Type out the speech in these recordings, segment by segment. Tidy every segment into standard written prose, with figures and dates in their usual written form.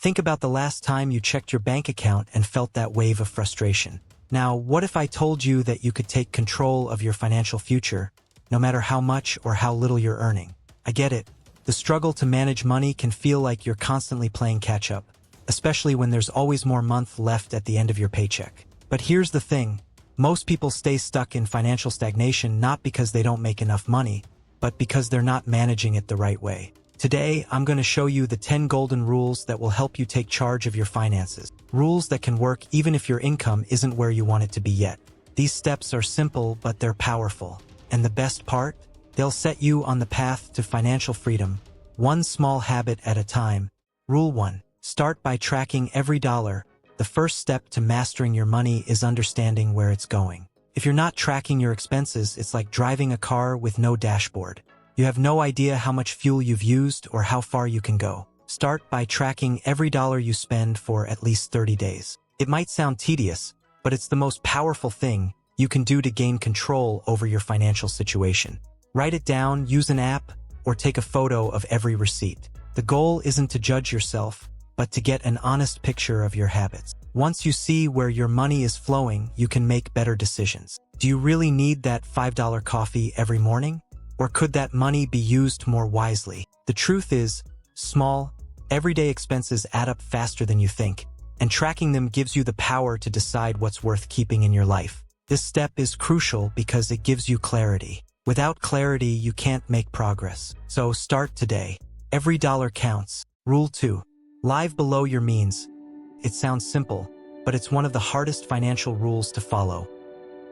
Think about the last time you checked your bank account and felt that wave of frustration. Now, what if I told you that you could take control of your financial future, no matter how much or how little you're earning? I get it. The struggle to manage money can feel like you're constantly playing catch-up, especially when there's always more month left at the end of your paycheck. But here's the thing. Most people stay stuck in financial stagnation not because they don't make enough money, but because they're not managing it the right way. Today, I'm going to show you the 10 golden rules that will help you take charge of your finances. Rules that can work even if your income isn't where you want it to be yet. These steps are simple, but they're powerful. And the best part? They'll set you on the path to financial freedom, one small habit at a time. Rule 1. Start by tracking every dollar. The first step to mastering your money is understanding where it's going. If you're not tracking your expenses, it's like driving a car with no dashboard. You have no idea how much fuel you've used or how far you can go. Start by tracking every dollar you spend for at least 30 days. It might sound tedious, but it's the most powerful thing you can do to gain control over your financial situation. Write it down, use an app, or take a photo of every receipt. The goal isn't to judge yourself, but to get an honest picture of your habits. Once you see where your money is flowing, you can make better decisions. Do you really need that $5 coffee every morning? Or could that money be used more wisely? The truth is, small, everyday expenses add up faster than you think, and tracking them gives you the power to decide what's worth keeping in your life. This step is crucial because it gives you clarity. Without clarity, you can't make progress. So start today. Every dollar counts. Rule 2. Live below your means. It sounds simple, but it's one of the hardest financial rules to follow.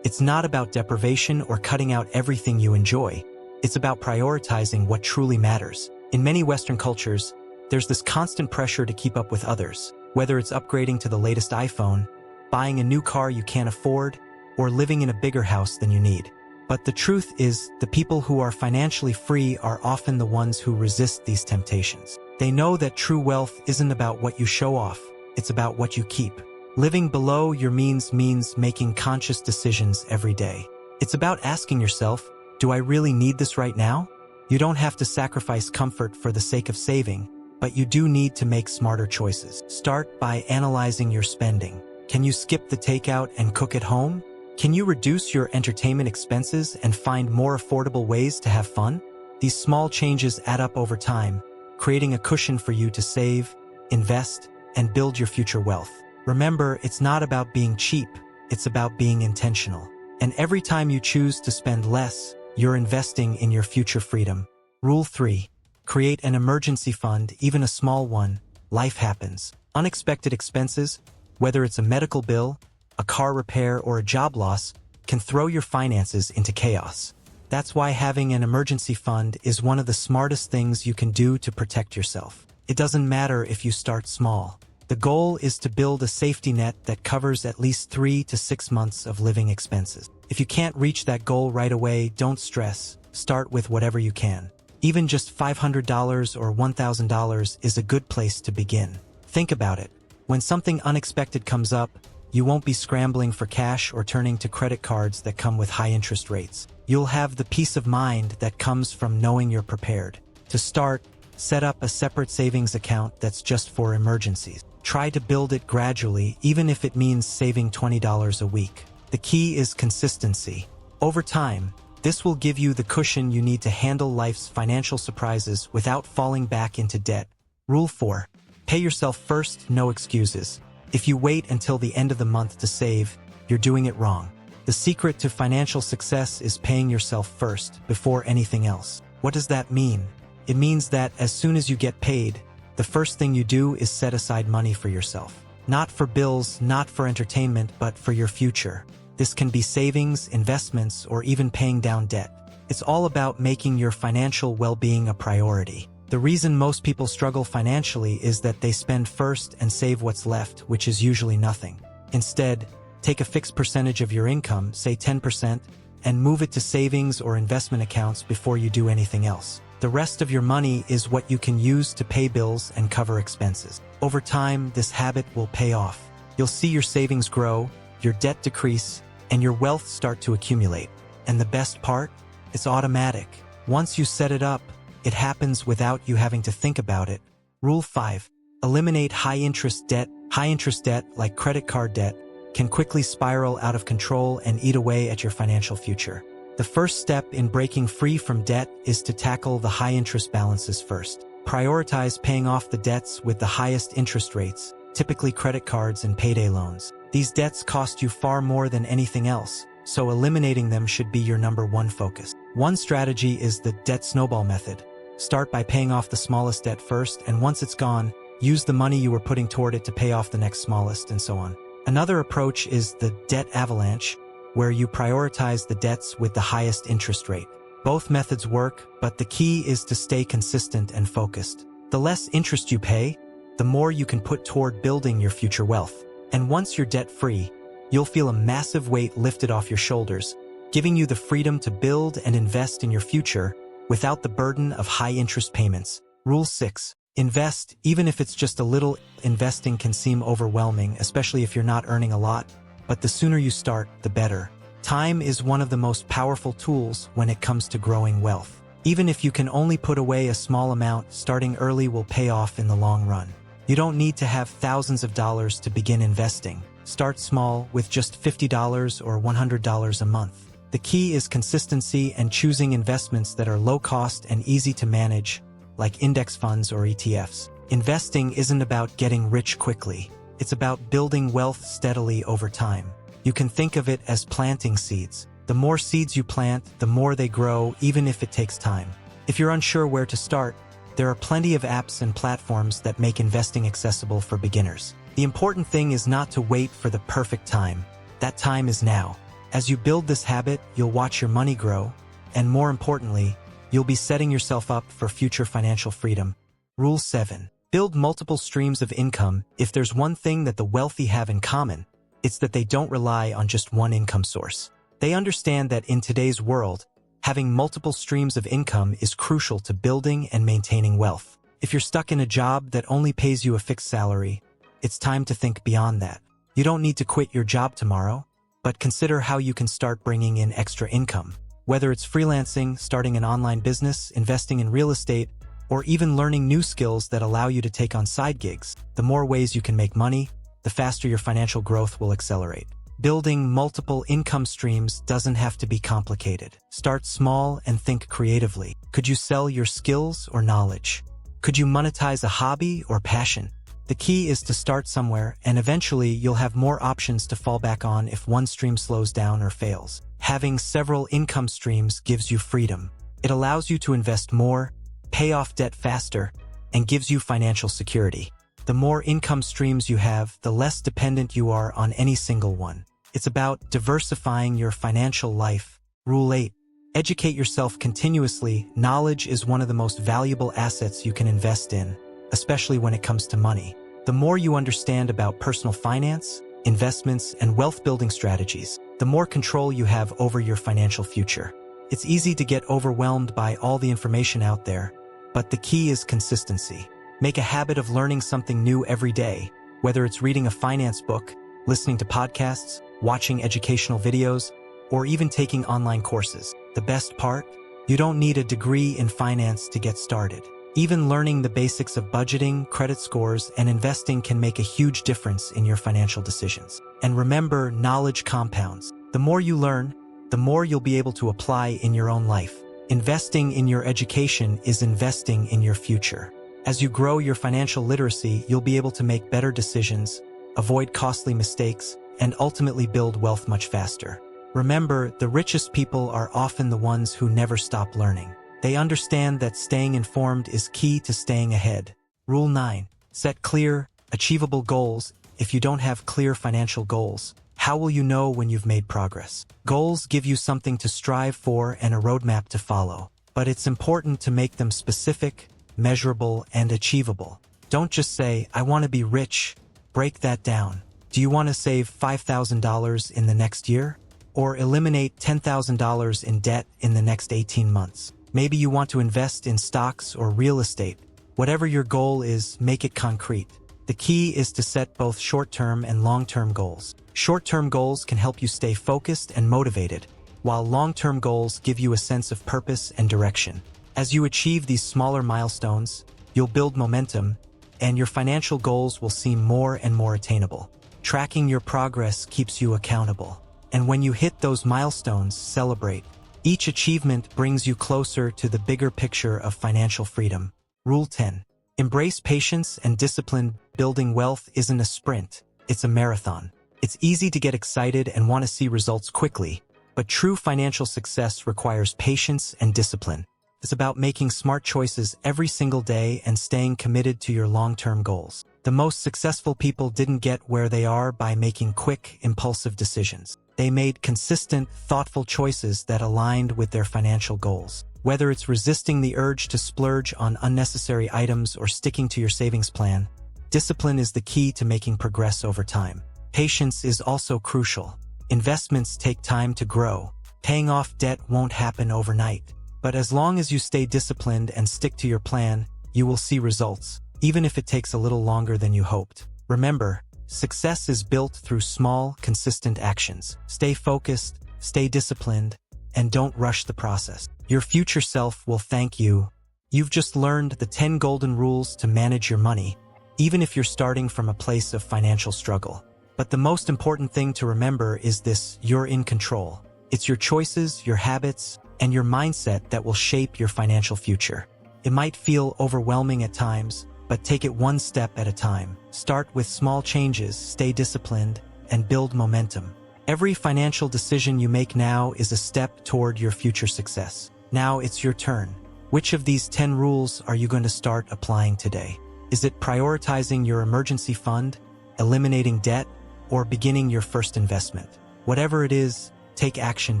It's not about deprivation or cutting out everything you enjoy. It's about prioritizing what truly matters. In many Western cultures, there's this constant pressure to keep up with others, whether it's upgrading to the latest iPhone, buying a new car you can't afford, or living in a bigger house than you need. But the truth is, the people who are financially free are often the ones who resist these temptations. They know that true wealth isn't about what you show off, it's about what you keep. Living below your means making conscious decisions every day. It's about asking yourself, do I really need this right now? You don't have to sacrifice comfort for the sake of saving, but you do need to make smarter choices. Start by analyzing your spending. Can you skip the takeout and cook at home? Can you reduce your entertainment expenses and find more affordable ways to have fun? These small changes add up over time, creating a cushion for you to save, invest, and build your future wealth. Remember, it's not about being cheap, it's about being intentional. And every time you choose to spend less, you're investing in your future freedom. Rule 3. Create an emergency fund, even a small one. Life happens. Unexpected expenses, whether it's a medical bill, a car repair, or a job loss, can throw your finances into chaos. That's why having an emergency fund is one of the smartest things you can do to protect yourself. It doesn't matter if you start small. The goal is to build a safety net that covers at least 3 to 6 months of living expenses. If you can't reach that goal right away, don't stress. Start with whatever you can. Even just $500 or $1,000 is a good place to begin. Think about it. When something unexpected comes up, you won't be scrambling for cash or turning to credit cards that come with high interest rates. You'll have the peace of mind that comes from knowing you're prepared. To start, set up a separate savings account that's just for emergencies. Try to build it gradually, even if it means saving $20 a week. The key is consistency. Over time, this will give you the cushion you need to handle life's financial surprises without falling back into debt. Rule 4. Pay yourself first, no excuses. If you wait until the end of the month to save, you're doing it wrong. The secret to financial success is paying yourself first, before anything else. What does that mean? It means that as soon as you get paid, the first thing you do is set aside money for yourself. Not for bills, not for entertainment, but for your future. This can be savings, investments, or even paying down debt. It's all about making your financial well-being a priority. The reason most people struggle financially is that they spend first and save what's left, which is usually nothing. Instead, take a fixed percentage of your income, say 10%, and move it to savings or investment accounts before you do anything else. The rest of your money is what you can use to pay bills and cover expenses. Over time, this habit will pay off. You'll see your savings grow, your debt decrease, and your wealth start to accumulate. And the best part? It's automatic. Once you set it up, it happens without you having to think about it. Rule 5. Eliminate high-interest debt. High-interest debt, like credit card debt, can quickly spiral out of control and eat away at your financial future. The first step in breaking free from debt is to tackle the high-interest balances first. Prioritize paying off the debts with the highest interest rates, typically credit cards and payday loans. These debts cost you far more than anything else, so eliminating them should be your number one focus. One strategy is the debt snowball method. Start by paying off the smallest debt first, and once it's gone, use the money you were putting toward it to pay off the next smallest, and so on. Another approach is the debt avalanche, where you prioritize the debts with the highest interest rate. Both methods work, but the key is to stay consistent and focused. The less interest you pay, the more you can put toward building your future wealth. And once you're debt-free, you'll feel a massive weight lifted off your shoulders, giving you the freedom to build and invest in your future without the burden of high-interest payments. Rule 6. Invest, even if it's just a little. Investing can seem overwhelming, especially if you're not earning a lot, but the sooner you start, the better. Time is one of the most powerful tools when it comes to growing wealth. Even if you can only put away a small amount, starting early will pay off in the long run. You don't need to have thousands of dollars to begin investing. Start small with just $50 or $100 a month. The key is consistency and choosing investments that are low cost and easy to manage, like index funds or ETFs. Investing isn't about getting rich quickly. It's about building wealth steadily over time. You can think of it as planting seeds. The more seeds you plant, the more they grow, even if it takes time. If you're unsure where to start, there are plenty of apps and platforms that make investing accessible for beginners. The important thing is not to wait for the perfect time. That time is now. As you build this habit, you'll watch your money grow, and more importantly, you'll be setting yourself up for future financial freedom. Rule 7. Build multiple streams of income. If there's one thing that the wealthy have in common, it's that they don't rely on just one income source. They understand that in today's world, having multiple streams of income is crucial to building and maintaining wealth. If you're stuck in a job that only pays you a fixed salary, it's time to think beyond that. You don't need to quit your job tomorrow, but consider how you can start bringing in extra income. Whether it's freelancing, starting an online business, investing in real estate, or even learning new skills that allow you to take on side gigs, the more ways you can make money, the faster your financial growth will accelerate. Building multiple income streams doesn't have to be complicated. Start small and think creatively. Could you sell your skills or knowledge? Could you monetize a hobby or passion? The key is to start somewhere, and eventually you'll have more options to fall back on if one stream slows down or fails. Having several income streams gives you freedom. It allows you to invest more, pay off debt faster, and gives you financial security. The more income streams you have, the less dependent you are on any single one. It's about diversifying your financial life. Rule 8. Educate yourself continuously. Knowledge is one of the most valuable assets you can invest in, especially when it comes to money. The more you understand about personal finance, investments, and wealth-building strategies, the more control you have over your financial future. It's easy to get overwhelmed by all the information out there, but the key is consistency. Make a habit of learning something new every day, whether it's reading a finance book, listening to podcasts, watching educational videos, or even taking online courses. The best part? You don't need a degree in finance to get started. Even learning the basics of budgeting, credit scores, and investing can make a huge difference in your financial decisions. And remember, knowledge compounds. The more you learn, the more you'll be able to apply in your own life. Investing in your education is investing in your future. As you grow your financial literacy, you'll be able to make better decisions, avoid costly mistakes, and ultimately build wealth much faster. Remember, the richest people are often the ones who never stop learning. They understand that staying informed is key to staying ahead. Rule 9. Set clear, achievable goals. If you don't have clear financial goals, how will you know when you've made progress? Goals give you something to strive for and a roadmap to follow, but it's important to make them specific, measurable, and achievable. Don't just say, I want to be rich. Break that down. Do you want to save $5,000 in the next year? Or eliminate $10,000 in debt in the next 18 months? Maybe you want to invest in stocks or real estate. Whatever your goal is, make it concrete. The key is to set both short-term and long-term goals. Short-term goals can help you stay focused and motivated, while long-term goals give you a sense of purpose and direction. As you achieve these smaller milestones, you'll build momentum, and your financial goals will seem more and more attainable. Tracking your progress keeps you accountable. And when you hit those milestones, celebrate. Each achievement brings you closer to the bigger picture of financial freedom. Rule 10. Embrace patience and discipline. Building wealth isn't a sprint, it's a marathon. It's easy to get excited and want to see results quickly, but true financial success requires patience and discipline. It's about making smart choices every single day and staying committed to your long-term goals. The most successful people didn't get where they are by making quick, impulsive decisions. They made consistent, thoughtful choices that aligned with their financial goals. Whether it's resisting the urge to splurge on unnecessary items or sticking to your savings plan, discipline is the key to making progress over time. Patience is also crucial. Investments take time to grow. Paying off debt won't happen overnight. But as long as you stay disciplined and stick to your plan, you will see results, even if it takes a little longer than you hoped. Remember, success is built through small, consistent actions. Stay focused, stay disciplined, and don't rush the process. Your future self will thank you. You've just learned the 10 golden rules to manage your money, even if you're starting from a place of financial struggle. But the most important thing to remember is this: you're in control. It's your choices, your habits, and your mindset that will shape your financial future. It might feel overwhelming at times, but take it one step at a time. Start with small changes, stay disciplined, and build momentum. Every financial decision you make now is a step toward your future success. Now it's your turn. Which of these 10 rules are you going to start applying today? Is it prioritizing your emergency fund, eliminating debt, or beginning your first investment? Whatever it is, take action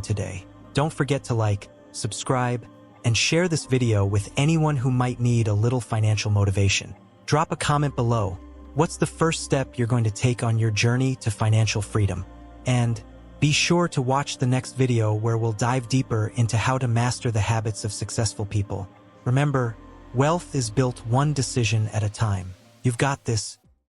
today. Don't forget to like, subscribe, and share this video with anyone who might need a little financial motivation. Drop a comment below. What's the first step you're going to take on your journey to financial freedom? And be sure to watch the next video where we'll dive deeper into how to master the habits of successful people. Remember, wealth is built one decision at a time. You've got this.